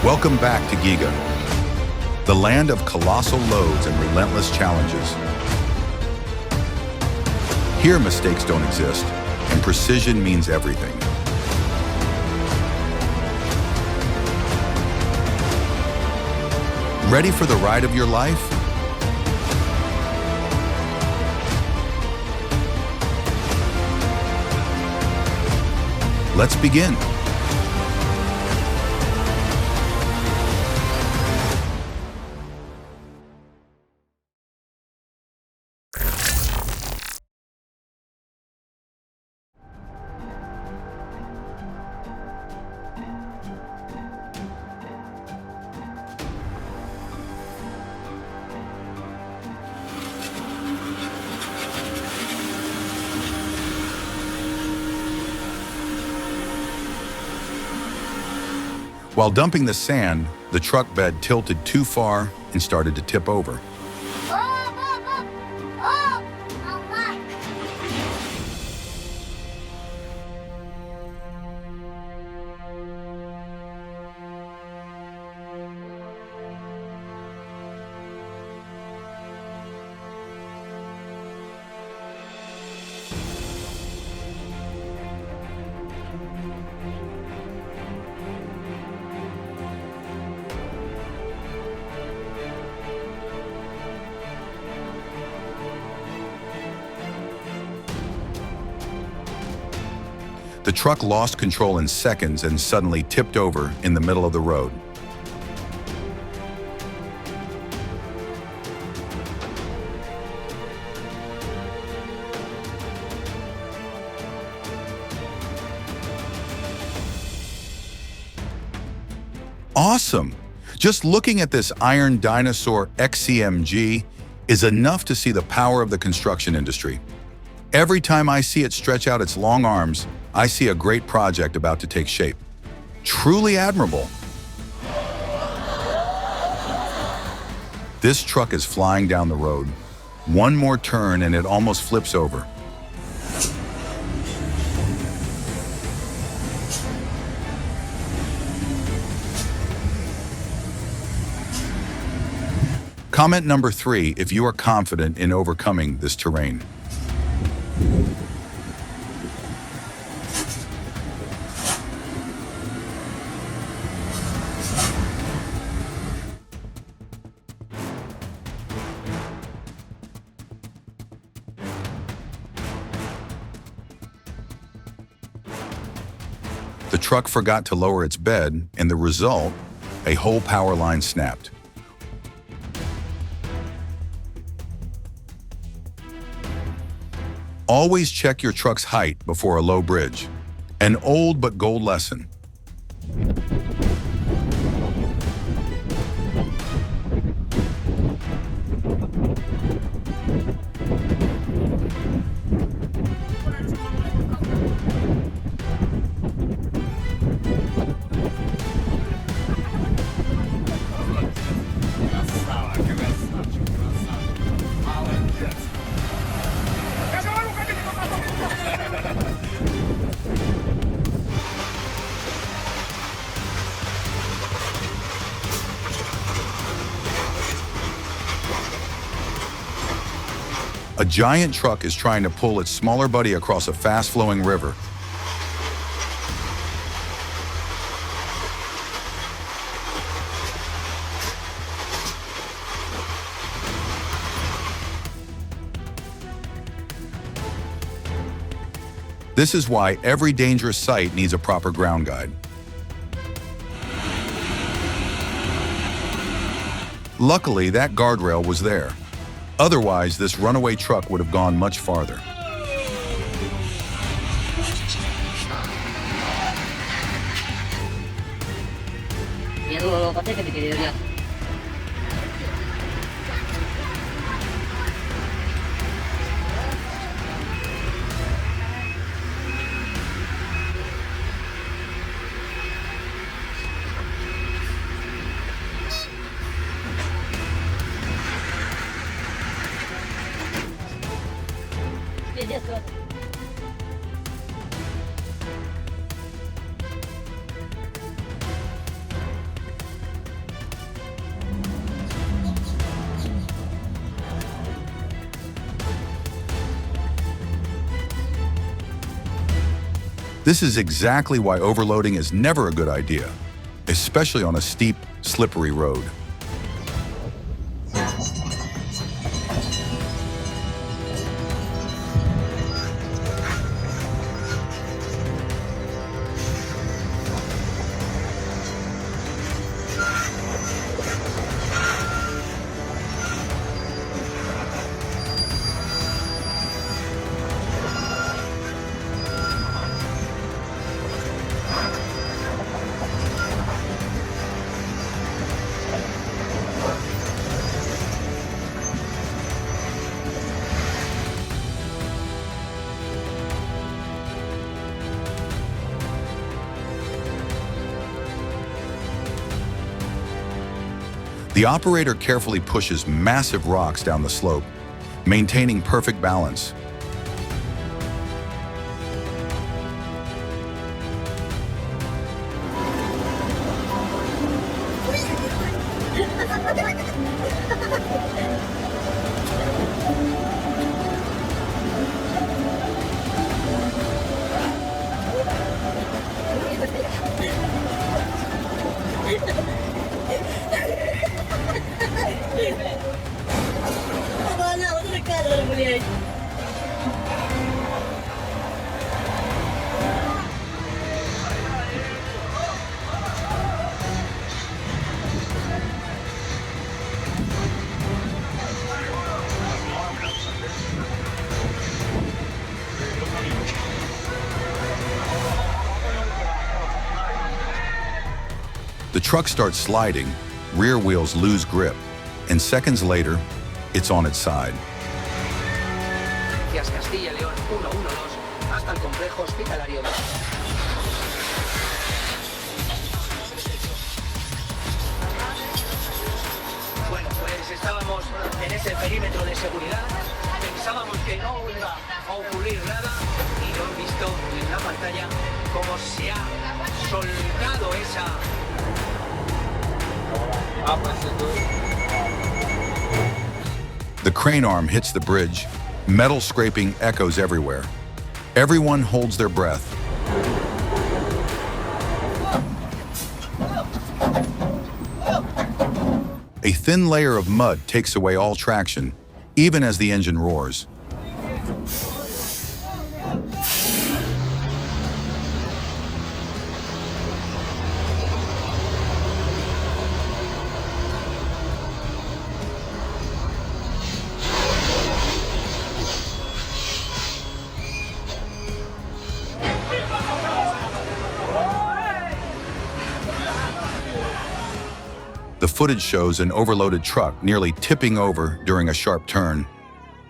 Welcome back to Giga, the land of colossal loads and relentless challenges. Here, mistakes don't exist, and precision means everything. Ready for the ride of your life? Let's begin. While dumping the sand, the truck bed tilted too far and started to tip over. The truck lost control in seconds and suddenly tipped over in the middle of the road. Awesome! Just looking at this iron dinosaur XCMG is enough to see the power of the construction industry. Every time I see it stretch out its long arms, I see a great project about to take shape. Truly admirable. This truck is flying down the road. One more turn and it almost flips over. Comment number 3 if you are confident in overcoming this terrain. The truck forgot to lower its bed, and the result, a whole power line snapped. Always check your truck's height before a low bridge. An old but gold lesson. A giant truck is trying to pull its smaller buddy across a fast-flowing river. This is why every dangerous site needs a proper ground guide. Luckily, that guardrail was there. Otherwise, this runaway truck would have gone much farther. This is exactly why overloading is never a good idea, especially on a steep, slippery road. The operator carefully pushes massive rocks down the slope, maintaining perfect balance. The truck starts sliding, rear wheels lose grip, and seconds later, it's on its side. Castilla León 112 hasta el complejo hospitalario. Bueno, pues estábamos en ese perímetro de seguridad, pensábamos que no iba a ocurrir nada y lo he visto en la pantalla como se ha soltado esa... The crane arm hits the bridge, metal scraping echoes everywhere. Everyone holds their breath. A thin layer of mud takes away all traction, even as the engine roars. The footage shows an overloaded truck nearly tipping over during a sharp turn.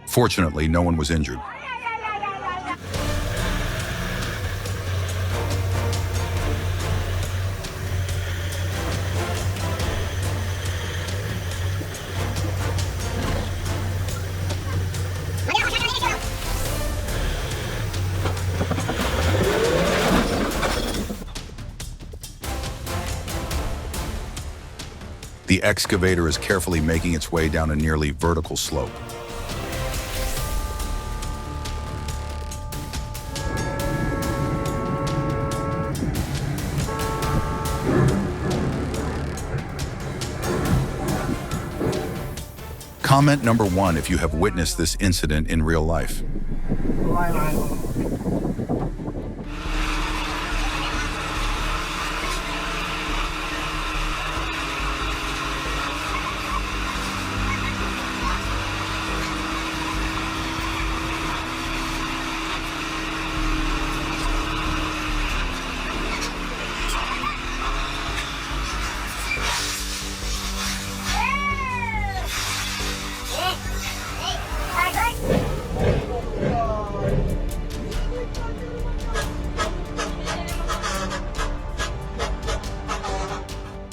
Fortunately, no one was injured. The excavator is carefully making its way down a nearly vertical slope. Comment number 1 if you have witnessed this incident in real life.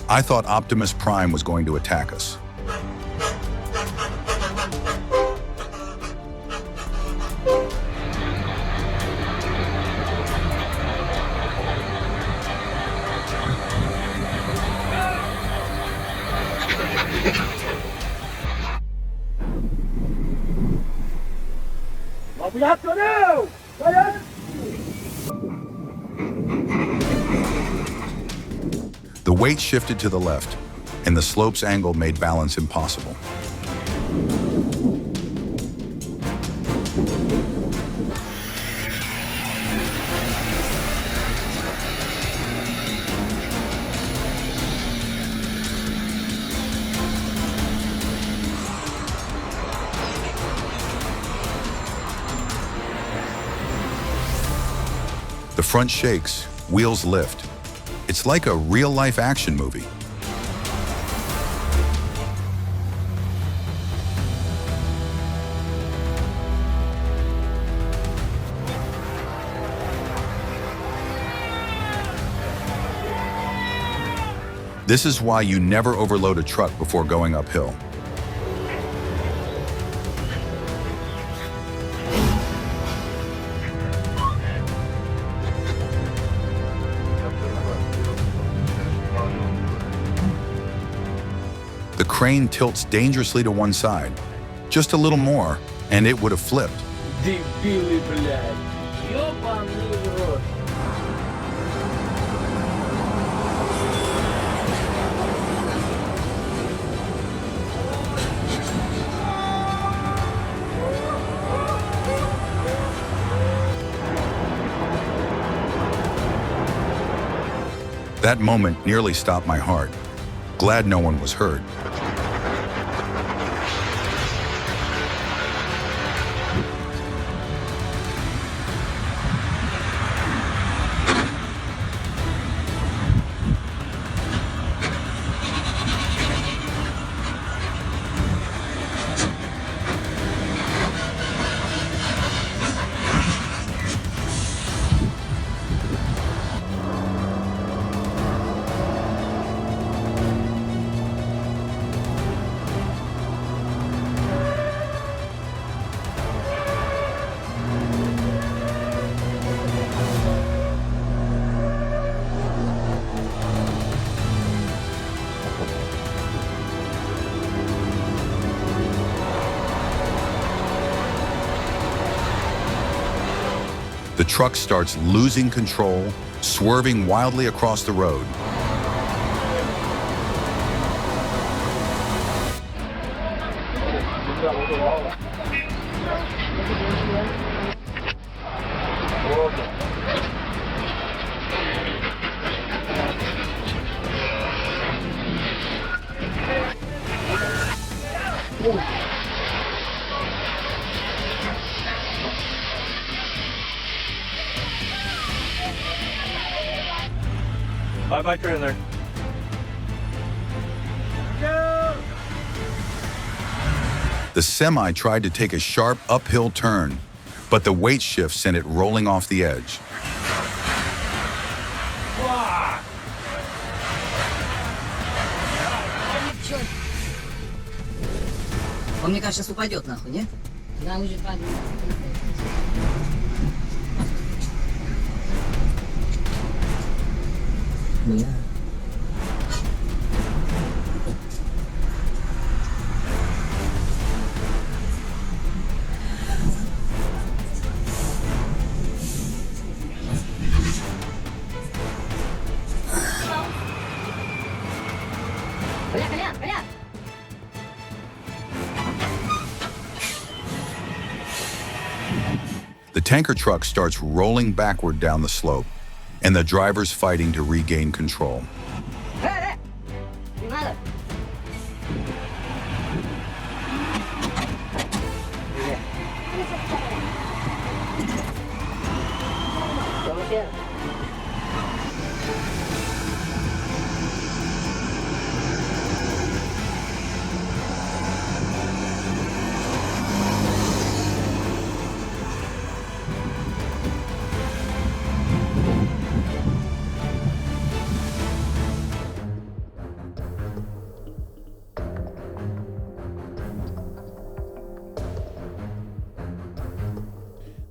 I thought Optimus Prime was going to attack us. What we have to do? The weight shifted to the left, and the slope's angle made balance impossible. The front shakes, wheels lift. It's like a real-life action movie. This is why you never overload a truck before going uphill. The crane tilts dangerously to one side. Just a little more, and it would have flipped. Дебилы, блядь. Ёбаный в рот. That moment nearly stopped my heart. Glad no one was hurt. The truck starts losing control, swerving wildly across the road. Bye-bye trailer. The semi tried to take a sharp uphill turn, but the weight shift sent it rolling off the edge. Он, мне кажется, сейчас упадет нахуй, нет? Да, уже падает. Бля. Бля. The tanker truck starts rolling backward down the slope, and the driver's fighting to regain control. Не надо.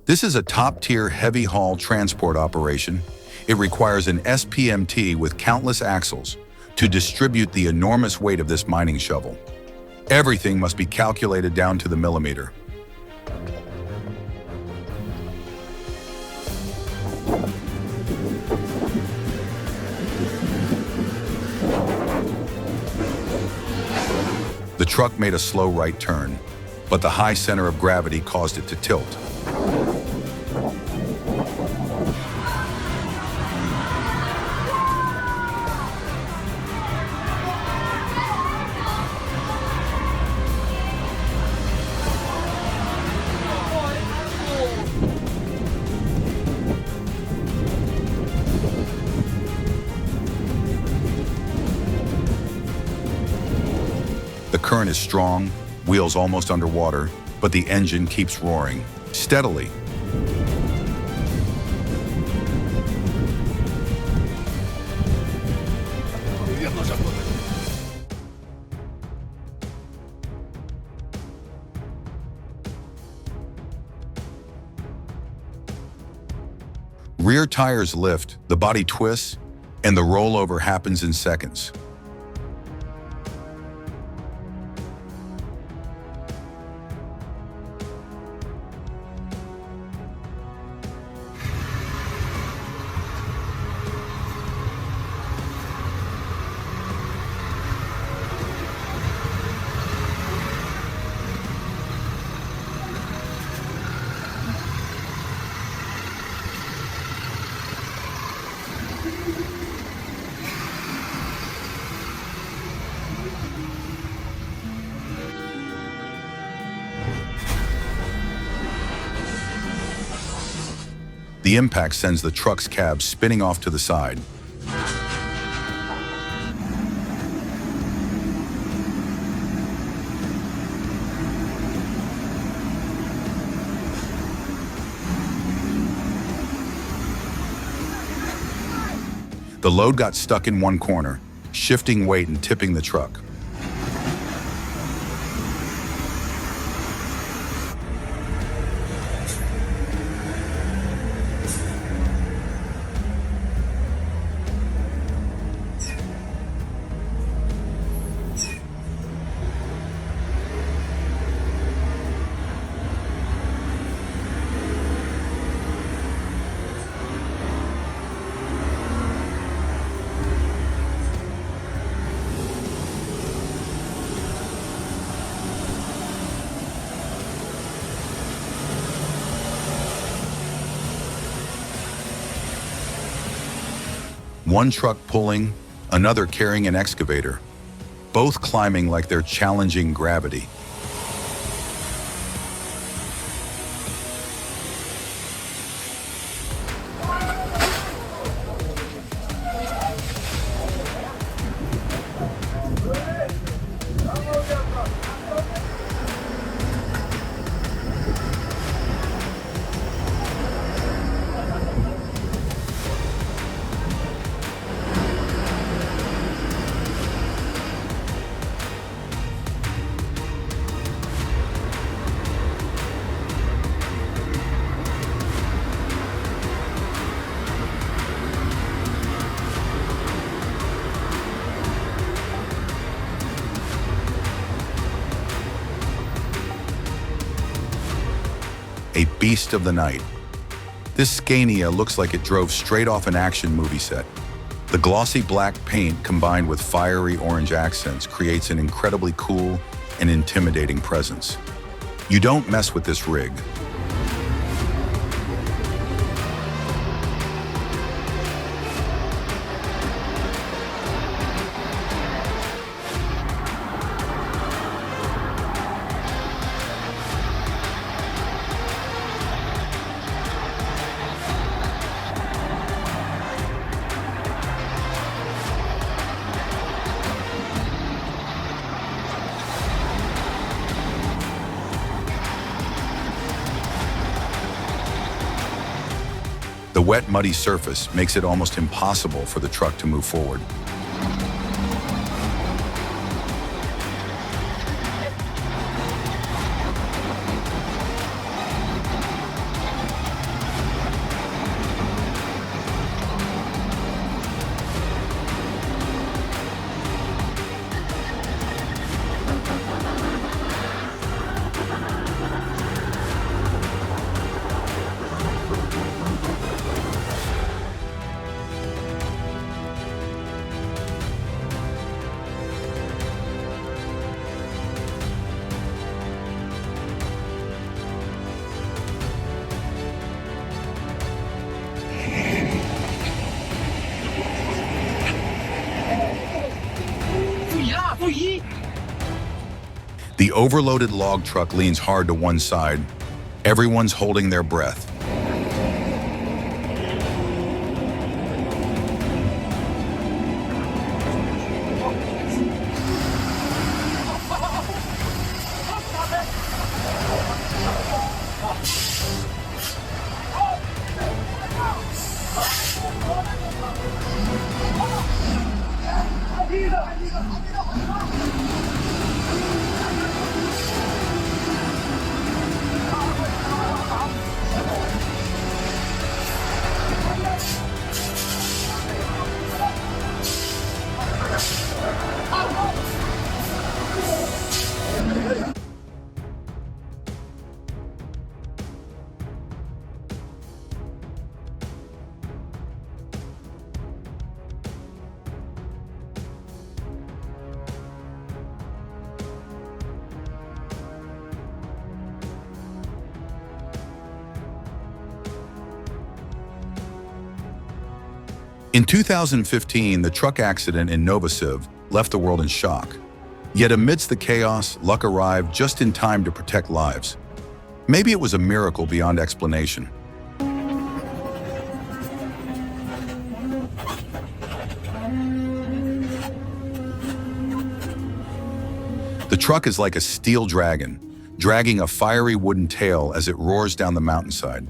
This is a top-tier heavy-haul transport operation. It requires an SPMT with countless axles to distribute the enormous weight of this mining shovel. Everything must be calculated down to the millimeter. truck made a slow right turn, but the high center of gravity caused it to tilt. The current is strong, wheels almost underwater, but the engine keeps roaring, steadily. Rear tires lift, the body twists, and the rollover happens in seconds. The impact sends the truck's cab spinning off to the side. The load got stuck in one corner, shifting weight and tipping the truck. One truck pulling, another carrying an excavator, both climbing like they're challenging gravity. A beast of the night. This Scania looks like it drove straight off an action movie set. The glossy black paint combined with fiery orange accents creates an incredibly cool and intimidating presence. You don't mess with this rig. The wet, muddy surface makes it almost impossible for the truck to move forward. The overloaded log truck leans hard to one side. Everyone's holding their breath. In 2015, the truck accident in Novosiv left the world in shock. Yet amidst the chaos, luck arrived just in time to protect lives. Maybe it was a miracle beyond explanation. The truck is like a steel dragon, dragging a fiery wooden tail as it roars down the mountainside.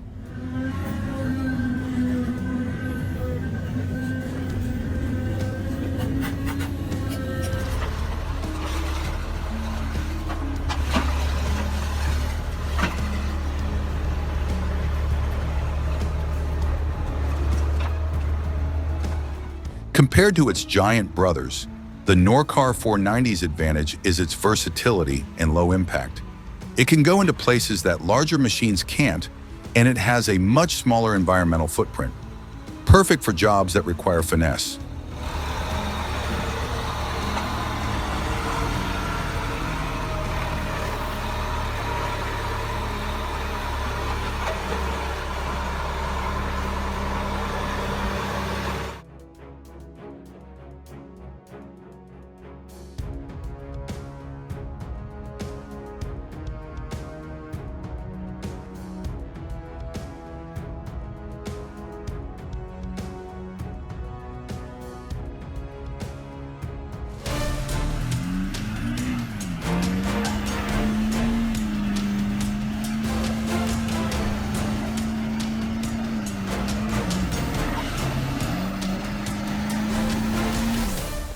Compared to its giant brothers, the Norcar 490's advantage is its versatility and low impact. It can go into places that larger machines can't, and it has a much smaller environmental footprint. Perfect for jobs that require finesse.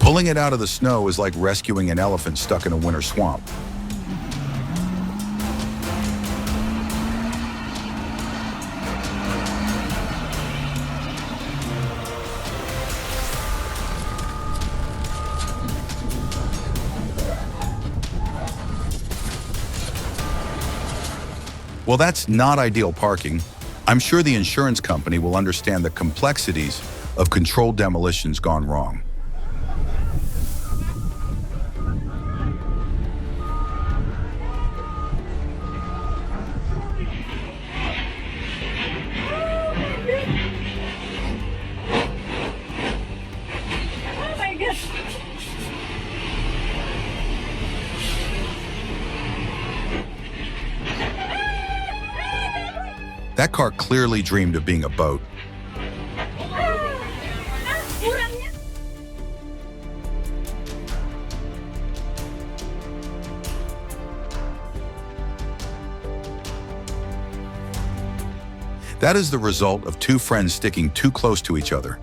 Pulling it out of the snow is like rescuing an elephant stuck in a winter swamp. Well, that's not ideal parking. I'm sure the insurance company will understand the complexities of controlled demolitions gone wrong. That car clearly dreamed of being a boat. That is the result of two friends sticking too close to each other.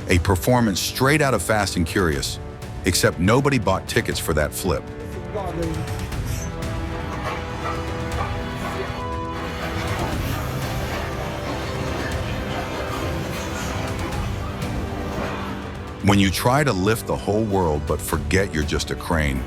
A performance straight out of Fast and Curious, except nobody bought tickets for that flip. When you try to lift the whole world but forget you're just a crane.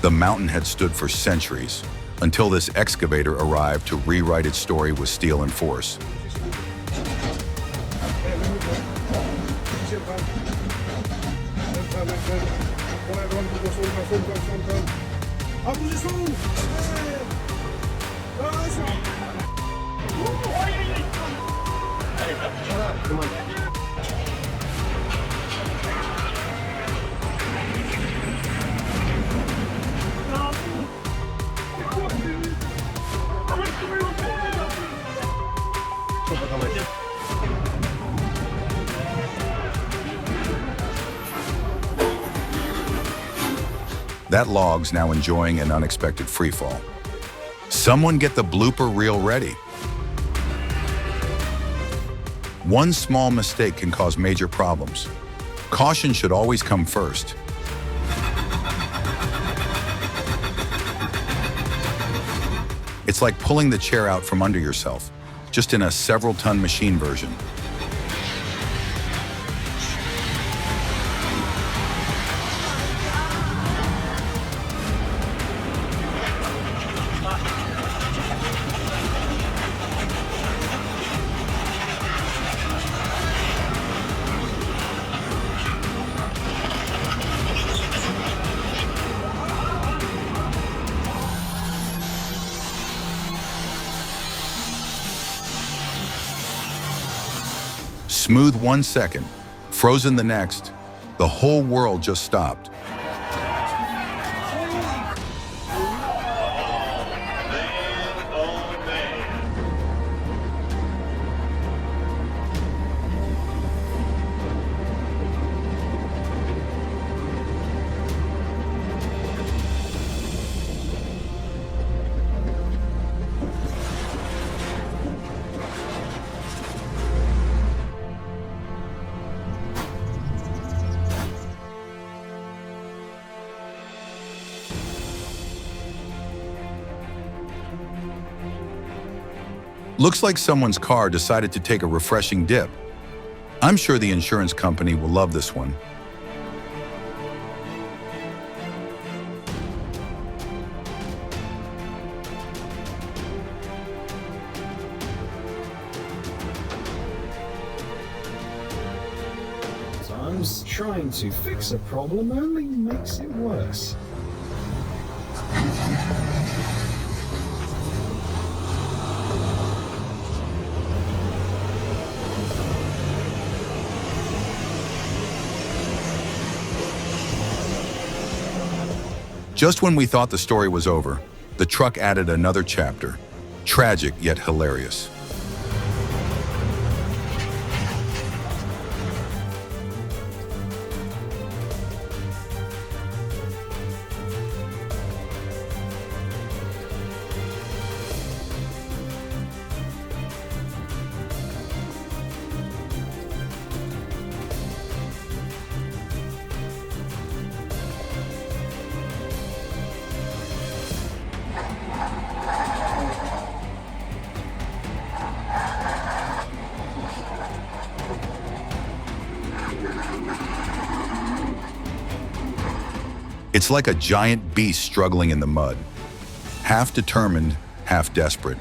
The mountain had stood for centuries, until this excavator arrived to rewrite its story with steel and force. That log's now enjoying an unexpected freefall. Someone get the blooper reel ready. One small mistake can cause major problems. Caution should always come first. It's like pulling the chair out from under yourself, just in a several-ton machine version. Smooth 1 second, frozen the next, the whole world just stopped. Looks like someone's car decided to take a refreshing dip. I'm sure the insurance company will love this one. Sometimes trying to fix a problem only makes it worse. Just when we thought the story was over, the truck added another chapter. Tragic yet hilarious. It's like a giant beast struggling in the mud, half determined, half desperate.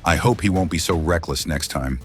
I hope he won't be so reckless next time.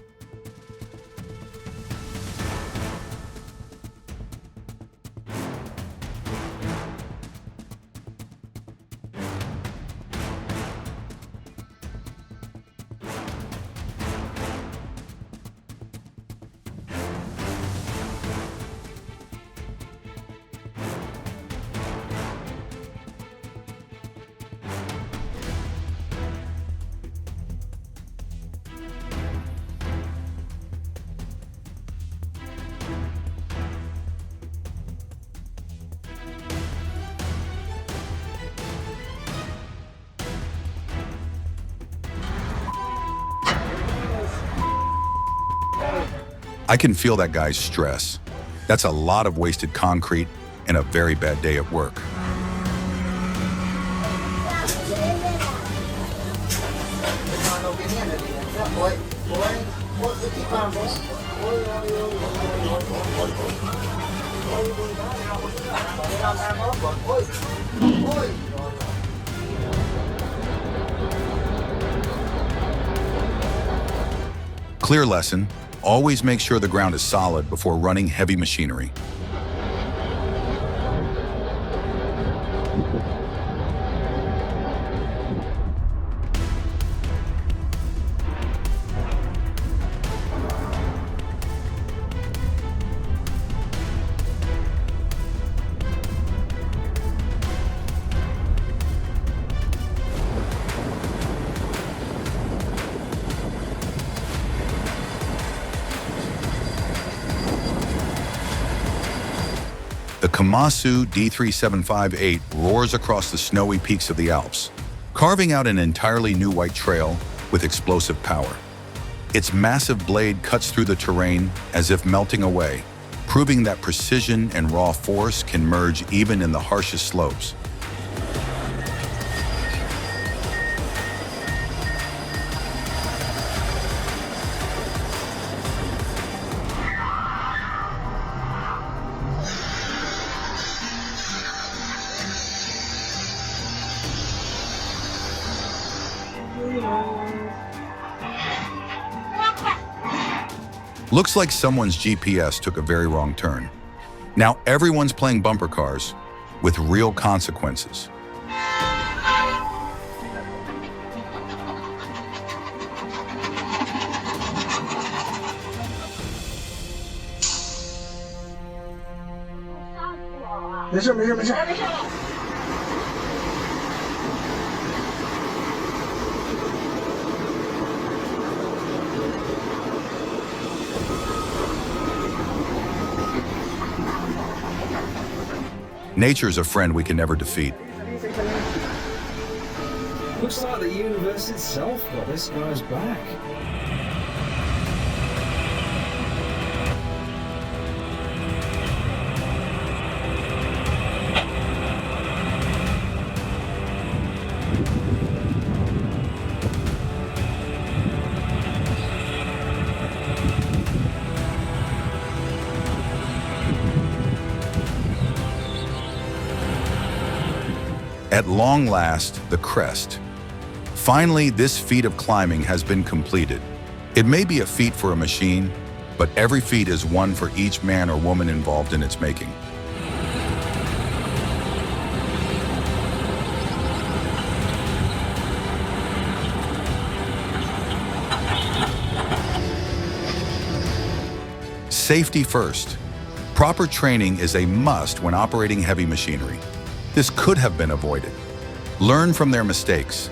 I can feel that guy's stress. That's a lot of wasted concrete and a very bad day at work. Clear lesson: always make sure the ground is solid before running heavy machinery. The Komatsu D3758 roars across the snowy peaks of the Alps, carving out an entirely new white trail with explosive power. Its massive blade cuts through the terrain as if melting away, proving that precision and raw force can merge even in the harshest slopes. Looks like someone's GPS took a very wrong turn. Now everyone's playing bumper cars with real consequences. Nature's a friend we can never defeat. Looks like the universe itself got this guy's back. At long last, the crest. Finally, this feat of climbing has been completed. It may be a feat for a machine, but every feat is one for each man or woman involved in its making. Safety first. Proper training is a must when operating heavy machinery. This could have been avoided. Learn from their mistakes.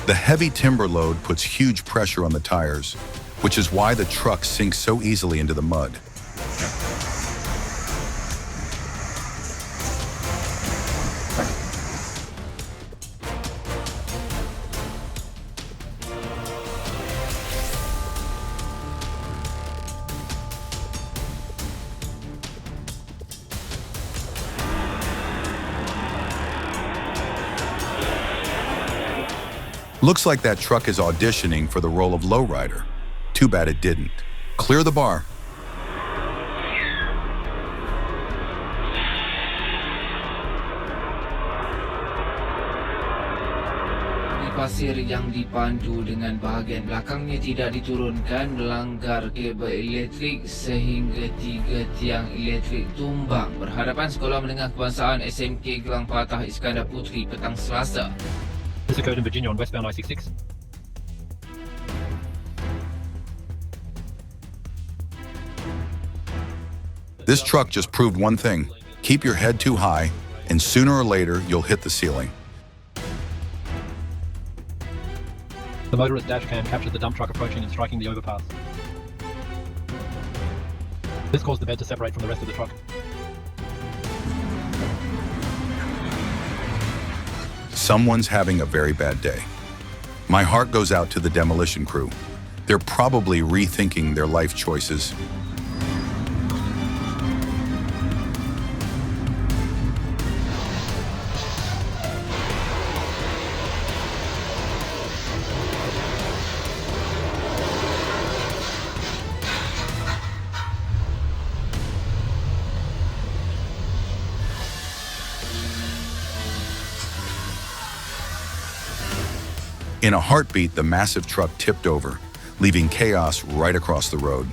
The heavy timber load puts huge pressure on the tires, which is why the truck sinks so easily into the mud. Looks like that truck is auditioning for the role of lowrider. Too bad it didn't. Clear the bar. Pasir yang dipandu dengan bahagian belakangnya tidak diturunkan melanggar kabel elektrik sehingga 3 tiang elektrik tumbang berhadapan Sekolah Menengah Kebangsaan SMK Gelang Patah Iskandar Puteri petang Selasa. This occurred in Virginia on westbound I-66. This truck just proved one thing. Keep your head too high, and sooner or later you'll hit the ceiling. The motorist dash cam captured the dump truck approaching and striking the overpass. This caused the bed to separate from the rest of the truck. Someone's having a very bad day. My heart goes out to the demolition crew. They're probably rethinking their life choices. In a heartbeat, the massive truck tipped over, leaving chaos right across the road.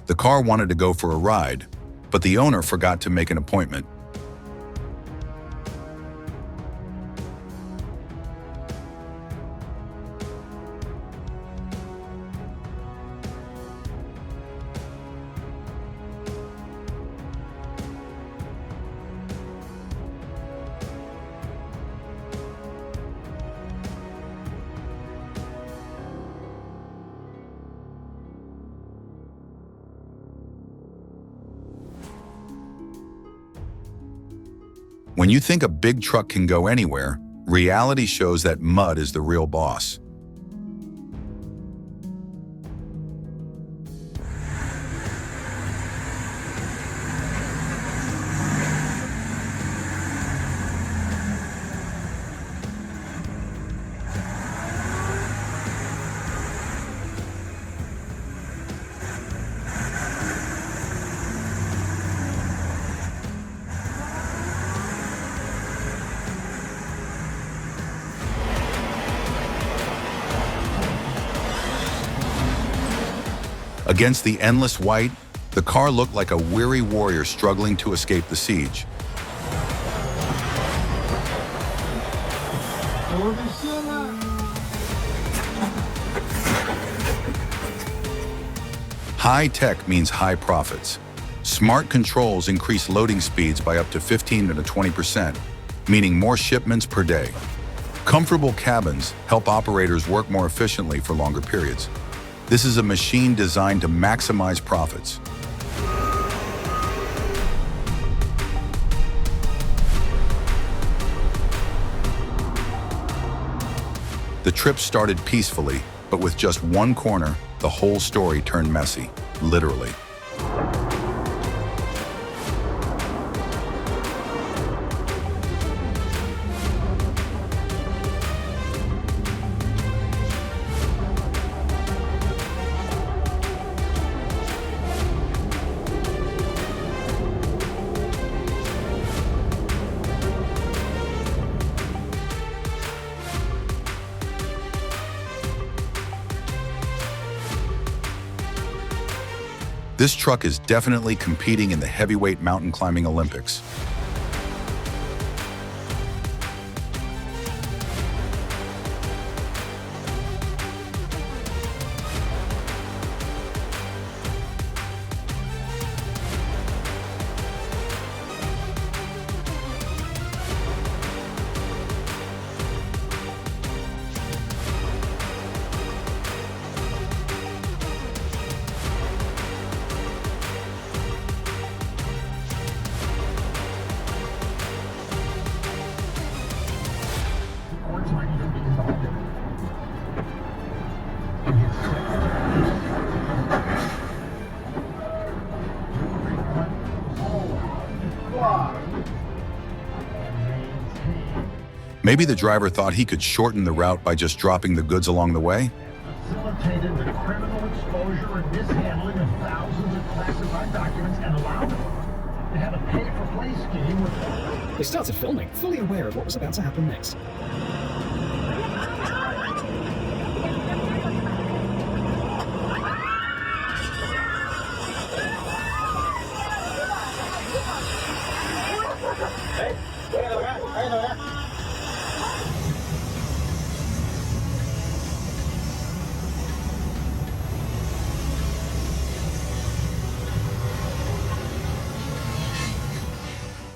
The car wanted to go for a ride, but the owner forgot to make an appointment. When you think a big truck can go anywhere, reality shows that mud is the real boss. Against the endless white, the car looked like a weary warrior struggling to escape the siege. High tech means high profits. Smart controls increase loading speeds by up to 15 to 20%, meaning more shipments per day. Comfortable cabins help operators work more efficiently for longer periods. This is a machine designed to maximize profits. The trip started peacefully, but with just one corner, the whole story turned messy, literally. This truck is definitely competing in the heavyweight mountain climbing Olympics. Maybe the driver thought he could shorten the route by just dropping the goods along the way? Facilitated the criminal exposure and mishandling of thousands of classified documents and allowed them to have a pay-for-play scheme with... They started filming, fully aware of what was about to happen next.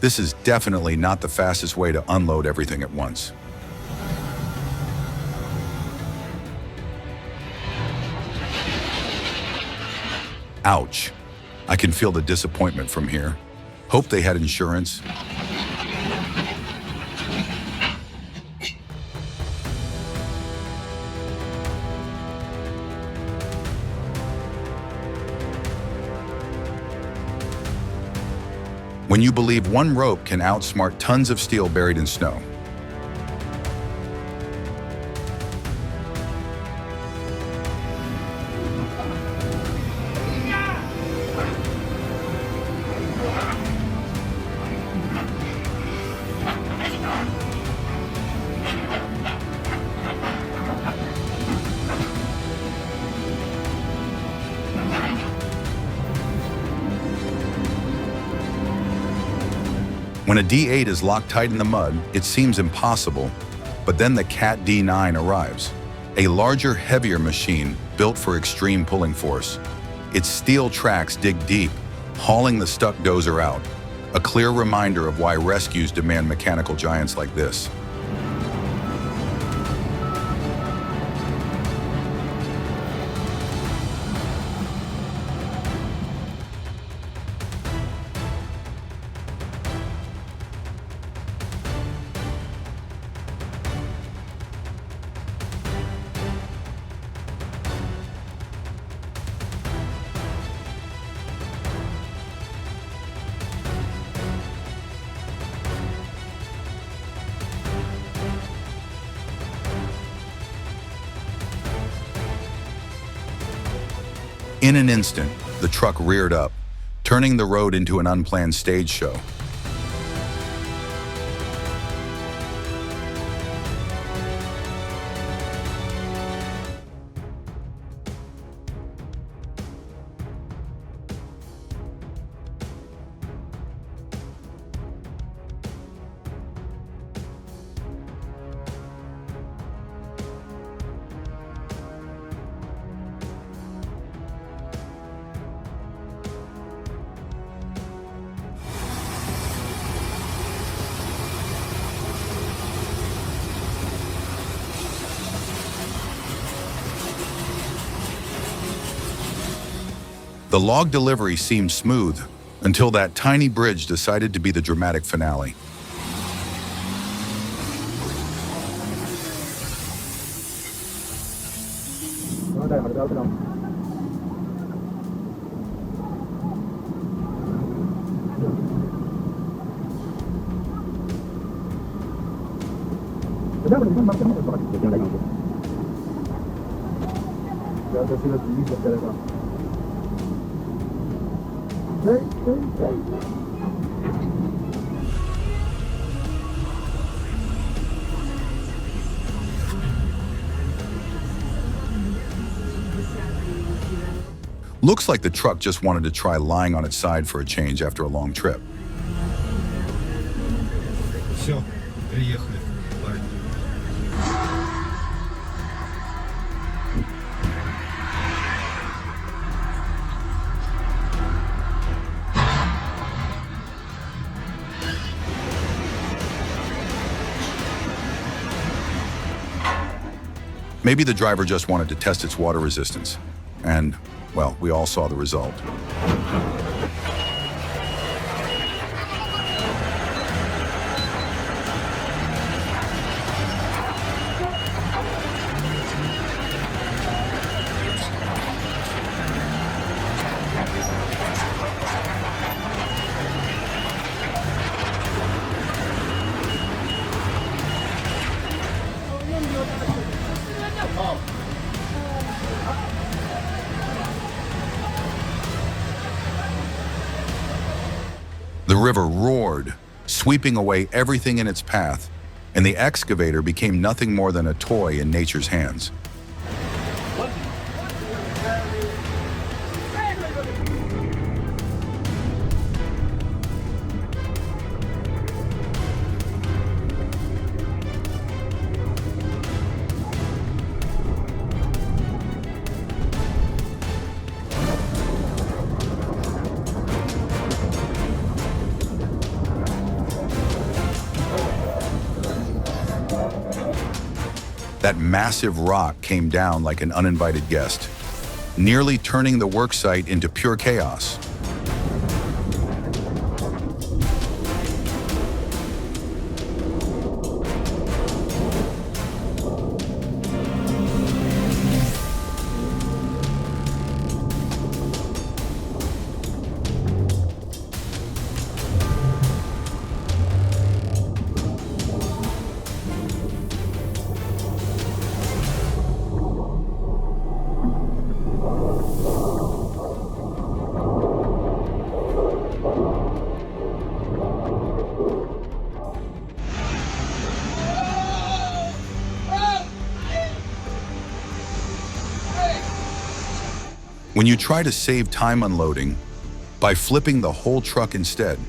This is definitely not the fastest way to unload everything at once. Ouch. I can feel the disappointment from here. Hope they had insurance. When you believe one rope can outsmart tons of steel buried in snow. When a D8 is locked tight in the mud, it seems impossible, but then the Cat D9 arrives, a larger, heavier machine built for extreme pulling force. Its steel tracks dig deep, hauling the stuck dozer out, a clear reminder of why rescues demand mechanical giants like this. In an instant, the truck reared up, turning the road into an unplanned stage show. The log delivery seemed smooth until that tiny bridge decided to be the dramatic finale. Looks like the truck just wanted to try lying on its side for a change after a long trip. Все, приехали. Maybe the driver just wanted to test its water resistance. And, well, we all saw the result. river roared, sweeping away everything in its path, and the excavator became nothing more than a toy in nature's hands. That massive rock came down like an uninvited guest, nearly turning the worksite into pure chaos. When you try to save time unloading by flipping the whole truck instead.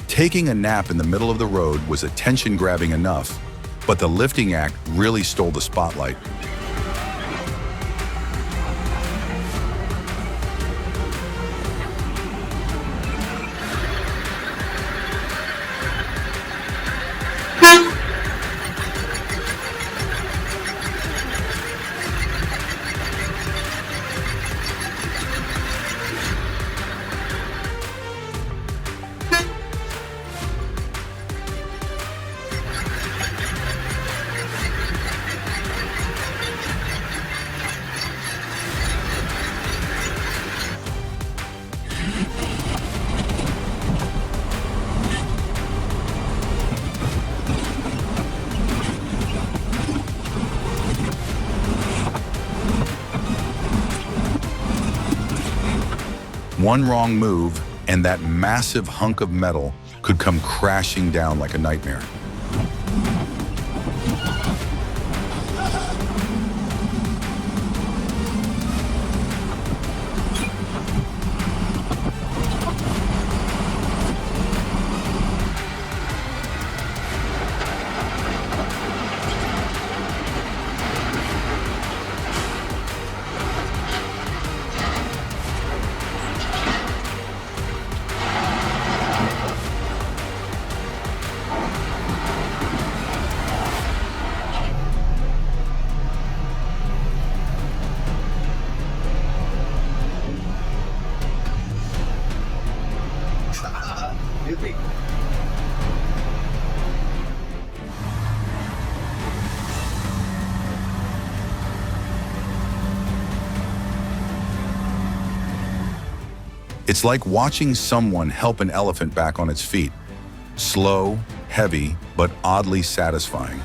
Taking a nap in the middle of the road was attention-grabbing enough, but the lifting act really stole the spotlight. One wrong move, and that massive hunk of metal could come crashing down like a nightmare. It's like watching someone help an elephant back on its feet. Slow, heavy, but oddly satisfying.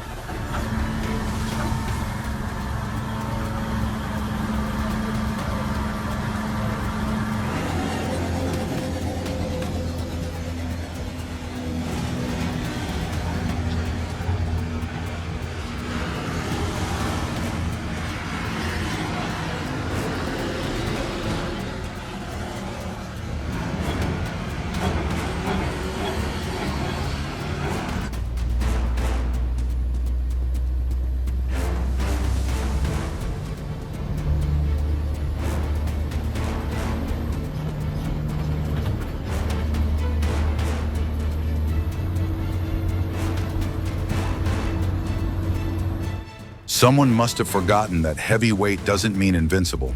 Someone must have forgotten that heavy weight doesn't mean invincible.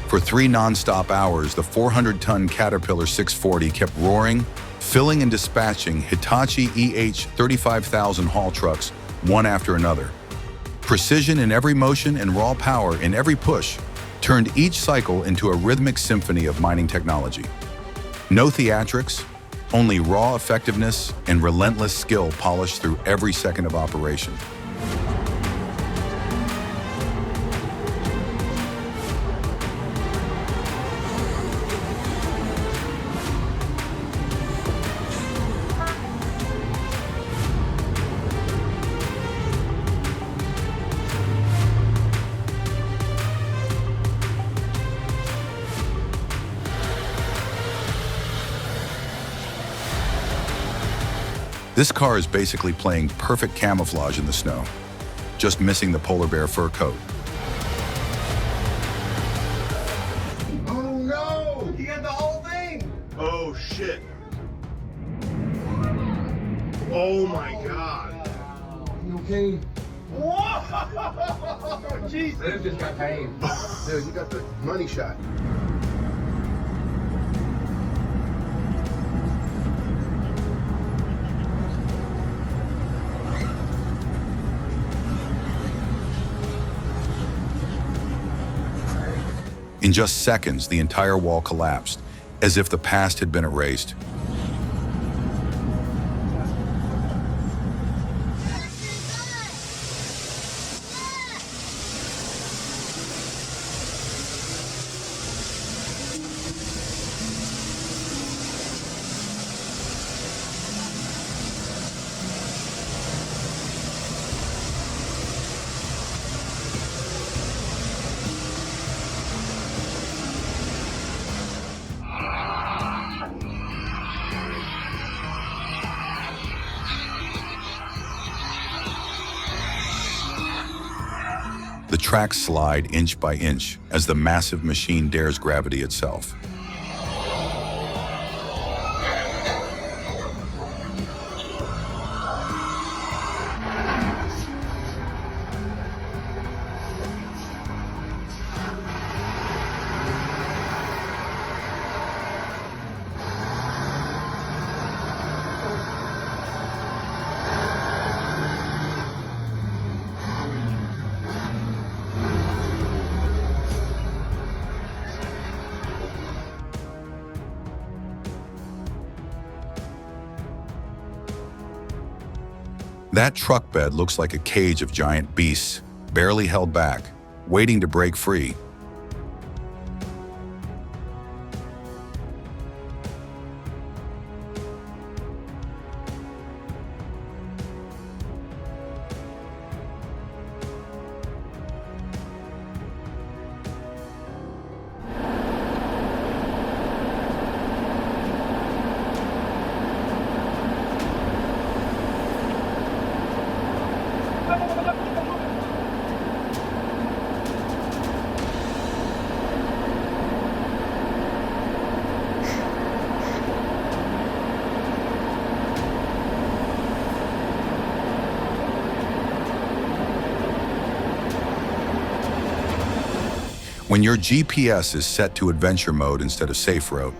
For 3 non-stop hours, the 400-ton Caterpillar 640 kept roaring, filling and dispatching Hitachi EH 35,000 haul trucks one after another. Precision in every motion and raw power in every push turned each cycle into a rhythmic symphony of mining technology. No theatrics, only raw effectiveness and relentless skill polished through every second of operation. This car is basically playing perfect camouflage in the snow, just missing the polar bear fur coat. Oh no! You got the whole thing! Oh shit! Oh my god! You okay? Whoa! Jesus! Liv just got pain. Dude, you got the money shot. In just seconds, the entire wall collapsed, as if the past had been erased. The tracks slide inch by inch as the massive machine dares gravity itself. That truck bed looks like a cage of giant beasts, barely held back, waiting to break free. When your GPS is set to adventure mode instead of safe route,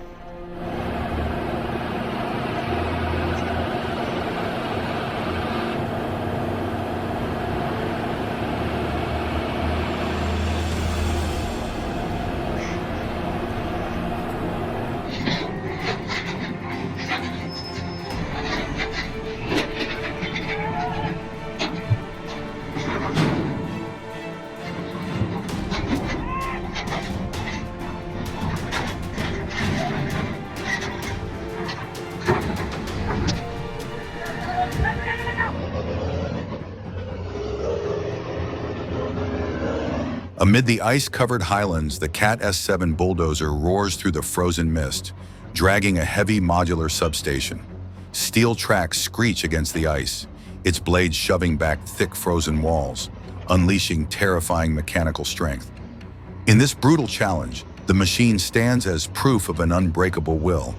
amid the ice-covered highlands, the Cat S7 bulldozer roars through the frozen mist, dragging a heavy modular substation. Steel tracks screech against the ice, its blades shoving back thick frozen walls, unleashing terrifying mechanical strength. In this brutal challenge, the machine stands as proof of an unbreakable will.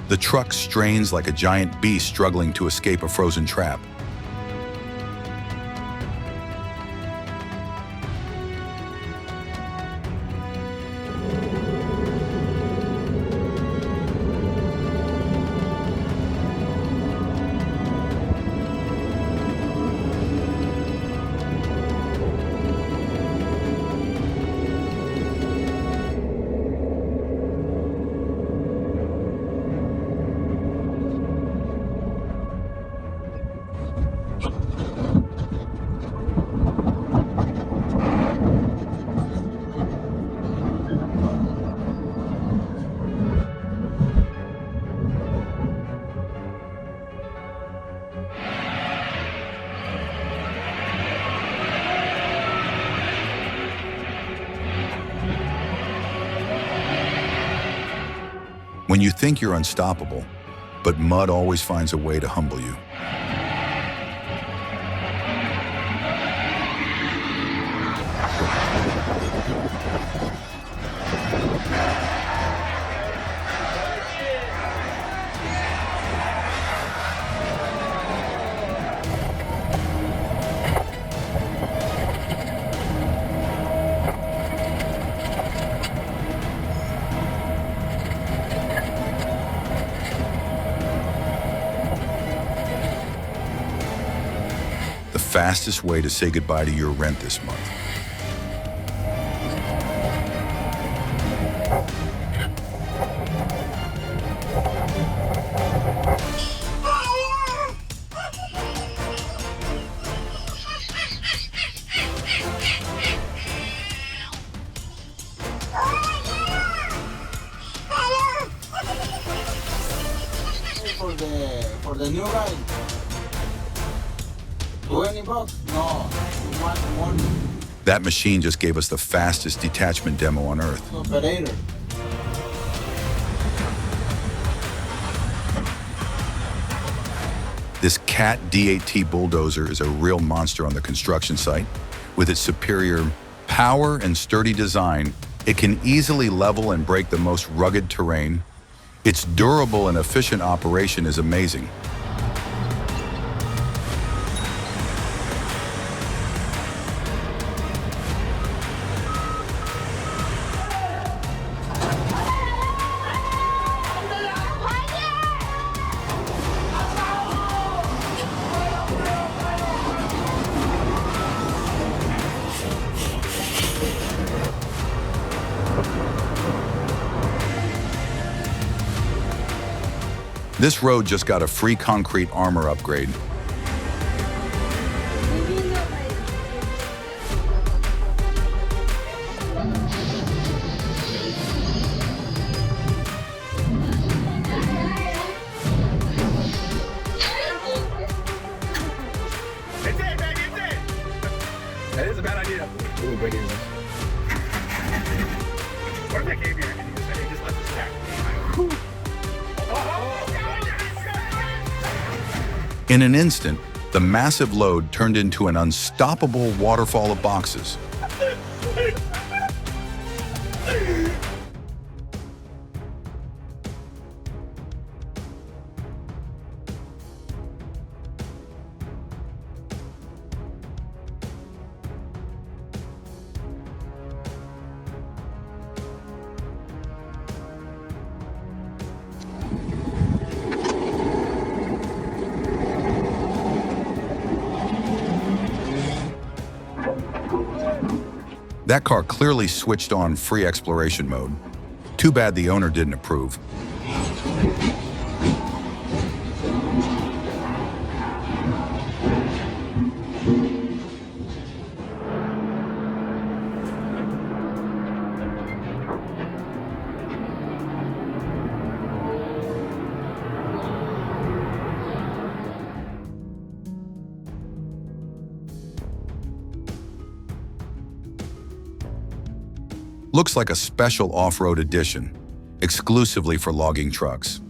The truck strains like a giant beast struggling to escape a frozen trap. When you think you're unstoppable, but mud always finds a way to humble you. The fastest way to say goodbye to your rent this month. For the new ride. $20? No, you want more. That machine just gave us the fastest detachment demo on Earth. Operator. This Cat D8T bulldozer is a real monster on the construction site. With its superior power and sturdy design, it can easily level and break the most rugged terrain. Its durable and efficient operation is amazing. This road just got a free concrete armor upgrade. I came here and he just left the stack. In an instant, the massive load turned into an unstoppable waterfall of boxes. That car clearly switched on free exploration mode. Too bad the owner didn't approve. Looks like a special off-road edition, exclusively for logging trucks.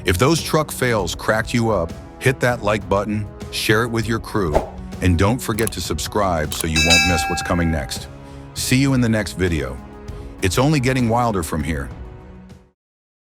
If those truck fails cracked you up, hit that like button, share it with your crew, and don't forget to subscribe so you won't miss what's coming next. See you in the next video. It's only getting wilder from here.